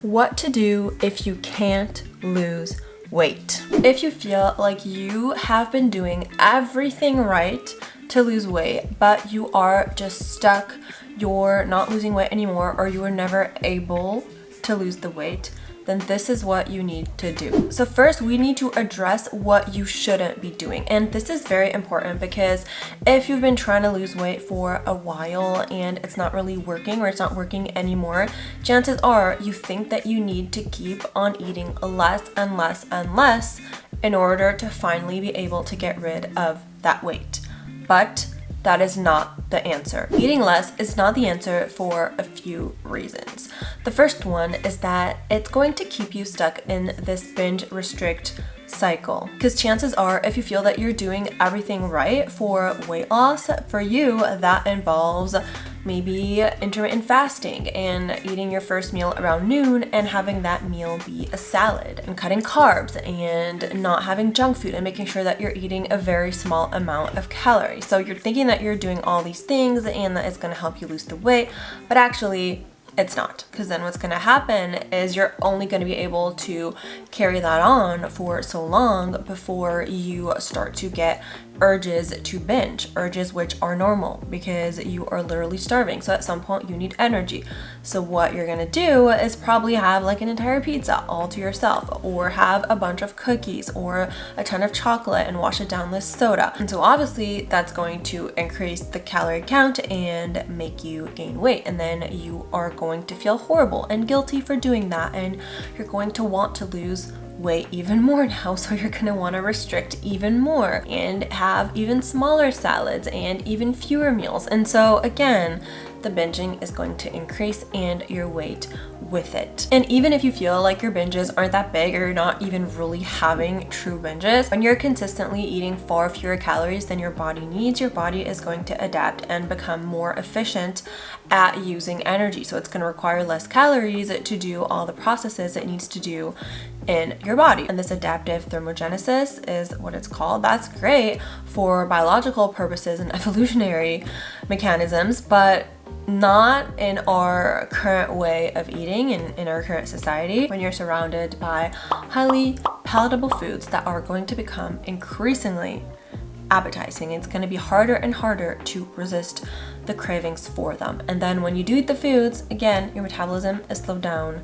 What to do if you can't lose weight. If you feel like you have been doing everything right to lose weight, but you are just stuck, you're not losing weight anymore, or you were never able to lose the weight, then this is what you need to do. So first, we need to address what you shouldn't be doing. And this is very important because if you've been trying to lose weight for a while and it's not really working or it's not working anymore, chances are you think that you need to keep on eating less and less and less in order to finally be able to get rid of that weight. But that is not the answer. Eating less is not the answer for a few reasons. The first one is that it's going to keep you stuck in this binge restrict cycle. Because chances are, if you feel that you're doing everything right for weight loss, for you, that involves maybe intermittent fasting and eating your first meal around noon and having that meal be a salad, and cutting carbs and not having junk food and making sure that you're eating a very small amount of calories. So you're thinking that you're doing all these things and that it's going to help you lose the weight, but actually it's not, because then what's going to happen is you're only going to be able to carry that on for so long before you start to get urges to binge, urges which are normal because you are literally starving. So at some point you need energy. So what you're going to do is probably have like an entire pizza all to yourself, or have a bunch of cookies or a ton of chocolate and wash it down with soda. And so obviously that's going to increase the calorie count and make you gain weight. And then you are going to feel horrible and guilty for doing that, and you're going to want to lose weight even more now, so you're gonna want to restrict even more and have even smaller salads and even fewer meals. And so again, the binging is going to increase and your weight with it. And even if you feel like your binges aren't that big, or you're not even really having true binges, when you're consistently eating far fewer calories than your body needs, your body is going to adapt and become more efficient at using energy. So it's going to require less calories to do all the processes it needs to do in your body. And this adaptive thermogenesis is what it's called. That's great for biological purposes and evolutionary mechanisms, but not in our current way of eating and in our current society, when you're surrounded by highly palatable foods that are going to become increasingly appetizing. It's going to be harder and harder to resist the cravings for them. And then when you do eat the foods, again, your metabolism is slowed down.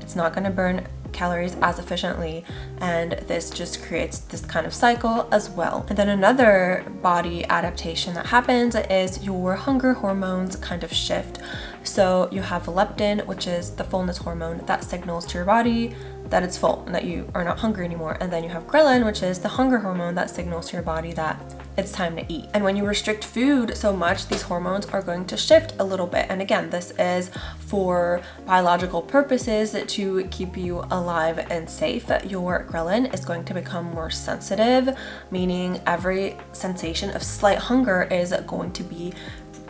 It's not going to burn calories as efficiently, and this just creates this kind of cycle as well. And then another body adaptation that happens is your hunger hormones kind of shift. So you have leptin, which is the fullness hormone that signals to your body that it's full and that you are not hungry anymore. And then you have ghrelin, which is the hunger hormone that signals to your body that it's time to eat. And when you restrict food so much, these hormones are going to shift a little bit. And again, this is for biological purposes to keep you alive and safe. Your ghrelin is going to become more sensitive, meaning every sensation of slight hunger is going to be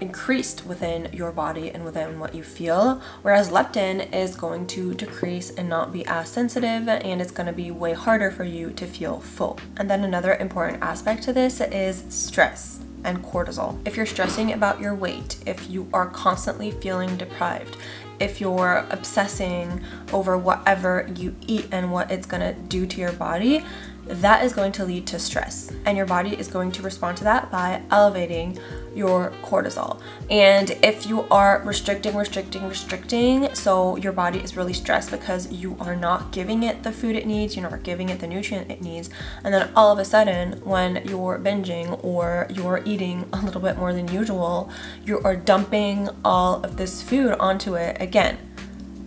increased within your body and within what you feel, whereas leptin is going to decrease and not be as sensitive, and it's going to be way harder for you to feel full. And then another important aspect to this is stress and cortisol. If you're stressing about your weight, if you are constantly feeling deprived, if you're obsessing over whatever you eat and what it's going to do to your body, that is going to lead to stress, and your body is going to respond to that by elevating your cortisol. And if you are restricting, so your body is really stressed because you are not giving it the food it needs, you're not giving it the nutrient it needs, and then all of a sudden when you're binging or you're eating a little bit more than usual, you are dumping all of this food onto it again.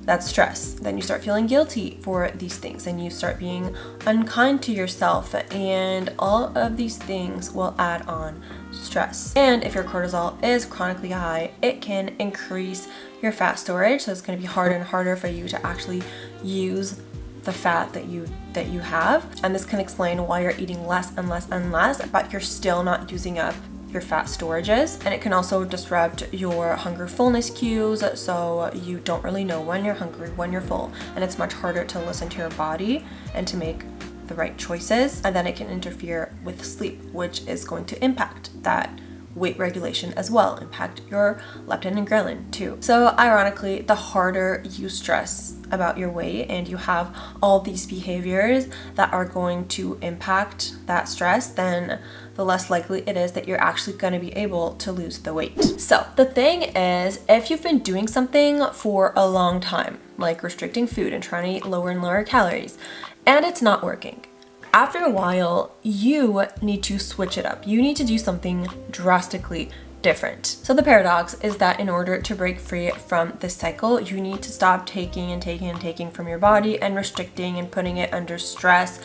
That's stress. Then you start feeling guilty for these things, and you start being unkind to yourself, and all of these things will add on stress. And if your cortisol is chronically high, it can increase your fat storage, so it's going to be harder and harder for you to actually use the fat that you have. And this can explain why you're eating less and less and less, but you're still not using up your fat storages. And it can also disrupt your hunger fullness cues, so you don't really know when you're hungry, when you're full, and it's much harder to listen to your body and to make the right choices. And then it can interfere with sleep, which is going to impact that weight regulation as well, impact your leptin and ghrelin too. So ironically, the harder you stress about your weight and you have all these behaviors that are going to impact that stress, then the less likely it is that you're actually going to be able to lose the weight. So the thing is, if you've been doing something for a long time, like restricting food and trying to eat lower and lower calories, and it's not working, after a while, you need to switch it up. You need to do something drastically different. So the paradox is that in order to break free from this cycle, you need to stop taking and taking and taking from your body and restricting and putting it under stress.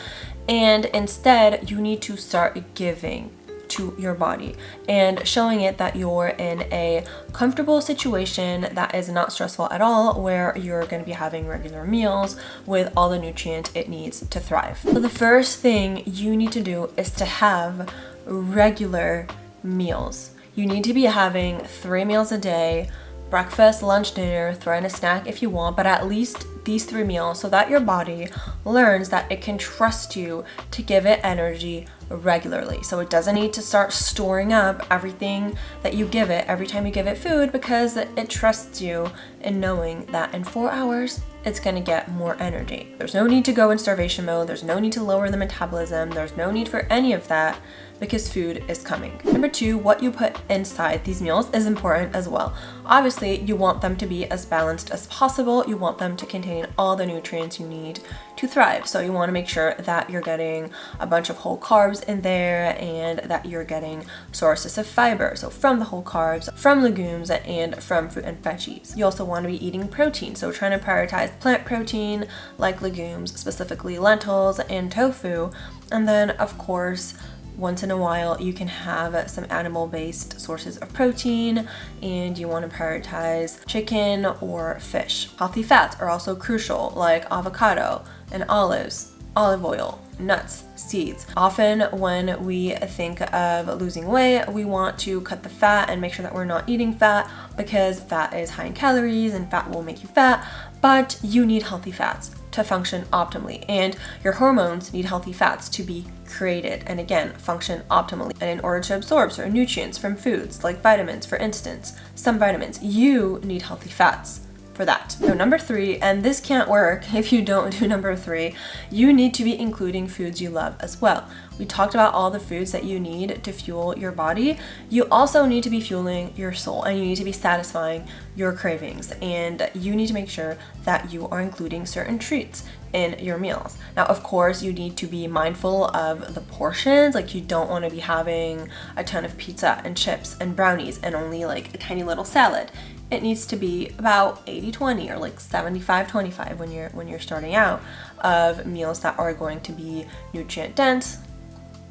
And instead, you need to start giving to your body and showing it that you're in a comfortable situation that is not stressful at all, where you're going to be having regular meals with all the nutrients it needs to thrive. So the first thing you need to do is to have regular meals. You need to be having 3 meals a day, breakfast, lunch, dinner, throw in a snack if you want, but at least these 3 meals, so that your body learns that it can trust you to give it energy regularly. So it doesn't need to start storing up everything that you give it every time you give it food, because it trusts you in knowing that in 4 hours it's going to get more energy. There's no need to go in starvation mode. There's no need to lower the metabolism. There's no need for any of that, because food is coming. Number 2, what you put inside these meals is important as well. Obviously, you want them to be as balanced as possible. You want them to contain all the nutrients you need to thrive. So you want to make sure that you're getting a bunch of whole carbs in there and that you're getting sources of fiber. So from the whole carbs, from legumes, and from fruit and veggies. You also want to be eating protein. So trying to prioritize plant protein like legumes, specifically lentils and tofu. And then of course, once in a while, you can have some animal-based sources of protein, and you want to prioritize chicken or fish. Healthy fats are also crucial, like avocado and olives, olive oil, nuts, seeds. Often when we think of losing weight, we want to cut the fat and make sure that we're not eating fat, because fat is high in calories and fat will make you fat, but you need healthy fats to function optimally, and your hormones need healthy fats to be created and again function optimally. And in order to absorb certain nutrients from foods like vitamins, for instance, some vitamins, you need healthy fats for that. So number 3, and this can't work if you don't do number 3, you need to be including foods you love as well. We talked about all the foods that you need to fuel your body. You also need to be fueling your soul, and you need to be satisfying your cravings, and you need to make sure that you are including certain treats in your meals. Now, of course, you need to be mindful of the portions. Like, you don't want to be having a ton of pizza and chips and brownies and only like a tiny little salad. It needs to be about 80-20 or like 75-25 when you're starting out, of meals that are going to be nutrient dense,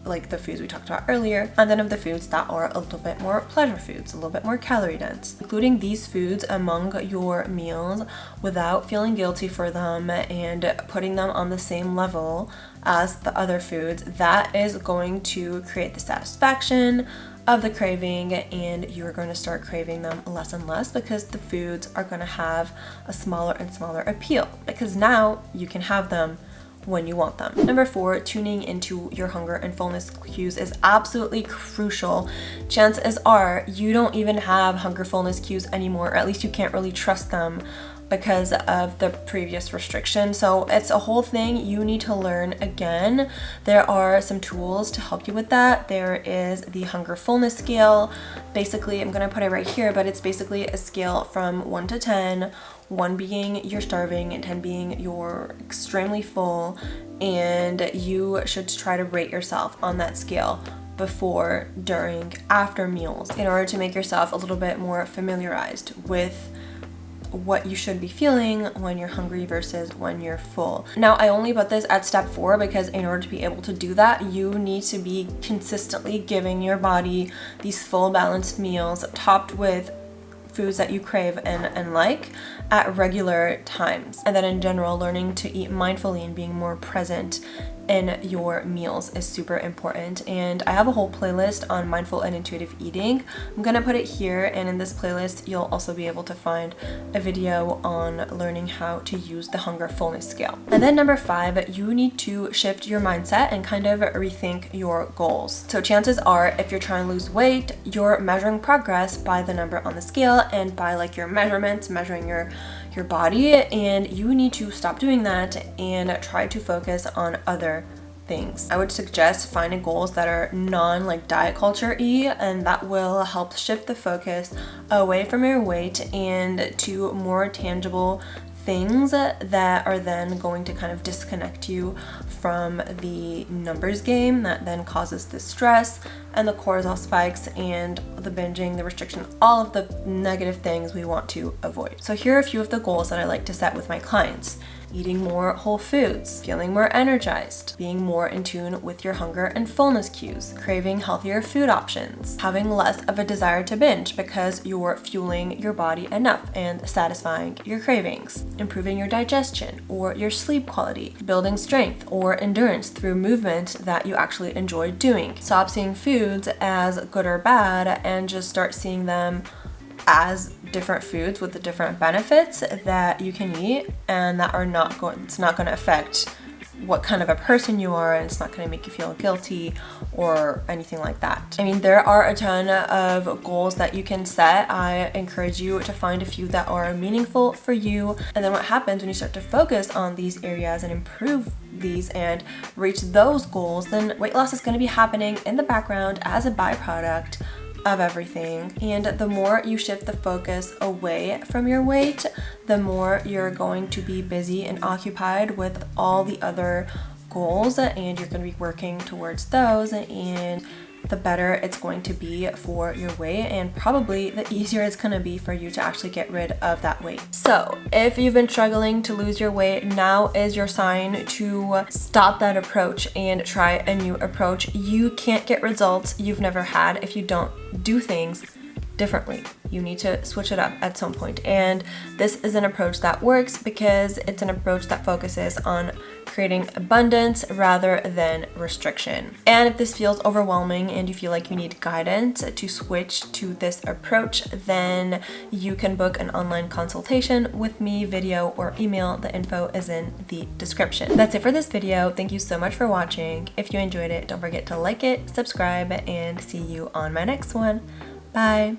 like the foods we talked about earlier, and then of the foods that are a little bit more pleasure foods, a little bit more calorie dense. Including these foods among your meals without feeling guilty for them and putting them on the same level as the other foods, that is going to create the satisfaction of the craving, and you're going to start craving them less and less, because the foods are going to have a smaller and smaller appeal, because now you can have them when you want them. Number 4, tuning into your hunger and fullness cues is absolutely crucial. Chances are you don't even have hunger fullness cues anymore, or at least you can't really trust them because of the previous restriction. So it's a whole thing you need to learn again. There are some tools to help you with that. There is the hunger fullness scale. Basically, I'm going to put it right here, but it's basically a scale from 1 to 10, 1 being you're starving and 10 being you're extremely full, and you should try to rate yourself on that scale before, during, after meals, in order to make yourself a little bit more familiarized with what you should be feeling when you're hungry versus when you're full. Now, I only put this at step 4 because in order to be able to do that, you need to be consistently giving your body these full balanced meals topped with foods that you crave and like. at regular times. And then in general, learning to eat mindfully and being more present in your meals is super important. And I have a whole playlist on mindful and intuitive eating. I'm gonna put it here, and in this playlist you'll also be able to find a video on learning how to use the hunger fullness scale. And then number 5, you need to shift your mindset and kind of rethink your goals. So chances are, if you're trying to lose weight, you're measuring progress by the number on the scale and by like your measurements, measuring your body, and you need to stop doing that and try to focus on other things. I would suggest finding goals that are like diet culture-y, and that will help shift the focus away from your weight and to more tangible things that are then going to kind of disconnect you from the numbers game that then causes the stress and the cortisol spikes and the binging, the restriction, all of the negative things we want to avoid. So here are a few of the goals that I like to set with my clients. Eating more whole foods, feeling more energized, being more in tune with your hunger and fullness cues, craving healthier food options, having less of a desire to binge because you're fueling your body enough and satisfying your cravings, improving your digestion or your sleep quality, building strength or endurance through movement that you actually enjoy doing. Stop seeing foods as good or bad and just start seeing them as different foods with the different benefits that you can eat, and that are it's not going to affect what kind of a person you are, and it's not going to make you feel guilty or anything like that. I mean, there are a ton of goals that you can set. I encourage you to find a few that are meaningful for you, and then what happens when you start to focus on these areas and improve these and reach those goals, then weight loss is going to be happening in the background as a byproduct of everything. And the more you shift the focus away from your weight, the more you're going to be busy and occupied with all the other goals, and you're going to be working towards those, and the better it's going to be for your weight, and probably the easier it's going to be for you to actually get rid of that weight. So if you've been struggling to lose your weight, now is your sign to stop that approach and try a new approach. You can't get results you've never had if you don't do things differently. You need to switch it up at some point, and this is an approach that works because it's an approach that focuses on creating abundance rather than restriction. And if this feels overwhelming and you feel like you need guidance to switch to this approach, then you can book an online consultation with me, video or email. The info is in the description. That's it for this video. Thank you so much for watching. If you enjoyed it, don't forget to like it, subscribe, and see you on my next one. Bye.